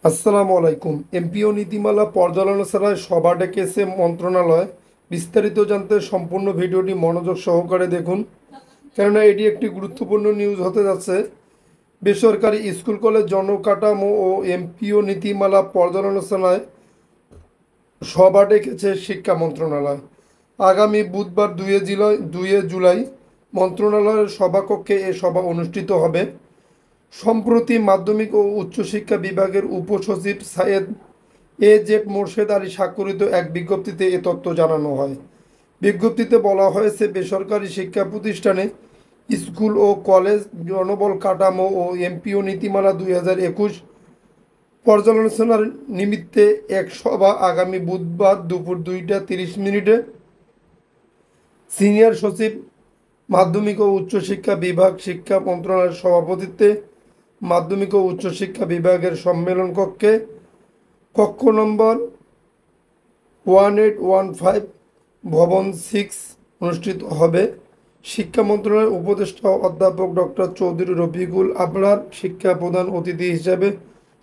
আসসালামু আলাইকুম। এমপিও নীতিমালা পর্যালোচনা ছাড়াই সভা ডেকেছে মন্ত্রণালয়। বিস্তারিত জানতে সম্পূর্ণ ভিডিওটি মনোযোগ সহকারে দেখুন, কেননা এটি একটি গুরুত্বপূর্ণ নিউজ হতে যাচ্ছে। বেসরকারি স্কুল কলেজ জনকাঠামো ও এমপিও নীতিমালা পর্যালোচনায় সভা ডেকেছে শিক্ষা মন্ত্রণালয়। আগামী বুধবার 2 জুলাই মন্ত্রণালয়ের সভাকক্ষে এ সভা অনুষ্ঠিত হবে। সম্প্রতি মাধ্যমিক ও উচ্চশিক্ষা বিভাগের উপসচিব সাইয়েদ জেড মোর্শেদ আলী স্বাক্ষরিত এক বিজ্ঞপ্তিতে এ তথ্য জানানো হয়। বিজ্ঞপ্তিতে বলা হয়েছে, বেসরকারি শিক্ষা প্রতিষ্ঠানে স্কুল ও কলেজ জনবল কাঠামো ও এমপিও নীতিমালা 2021 পর্যালোচনার নিমিত্তে এক সভা আগামী বুধবার দুপুর 2টা 30 মিনিটে সিনিয়র সচিব মাধ্যমিক ও উচ্চশিক্ষা বিভাগ, শিক্ষা মন্ত্রণালয়ের সভাপতিত্বে মাধ্যমিক ও উচ্চশিক্ষা বিভাগের সম্মেলন কক্ষে কক্ষ নম্বর 1815 ভবন 6 অনুষ্ঠিত হবে। শিক্ষা মন্ত্রণালয়ের উপদেষ্টা অধ্যাপক ডক্টর চৌধুরী রফিকুল আবরার শিক্ষা প্রধান অতিথি হিসেবে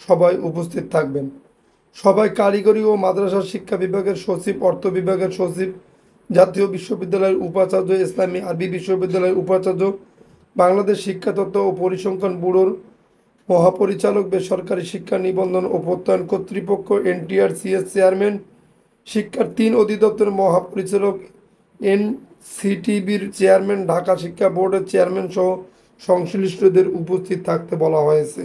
সবাই উপস্থিত থাকবেন। সবাই কারিগরি ও মাদ্রাসা শিক্ষা বিভাগের সচিব, অর্থ বিভাগের সচিব, জাতীয় বিশ্ববিদ্যালয়ের উপাচার্য, ইসলামী আরবি বিশ্ববিদ্যালয়ের উপাচার্য, বাংলাদেশ শিক্ষা তত্ত্ব ও পরিসংখ্যান ব্যুরোর মহাপরিচালক, বেসরকারি শিক্ষা নিবন্ধন ও প্রত্যয়ন কর্তৃপক্ষ এনটিআরসি-এর চেয়ারম্যান, শিক্ষার 3 অধিদপ্তরের মহাপরিচালক, এনসিটিবির চেয়ারম্যান, ঢাকা শিক্ষা বোর্ডের চেয়ারম্যান সহ সংশ্লিষ্টদের উপস্থিত থাকতে বলা হয়েছে।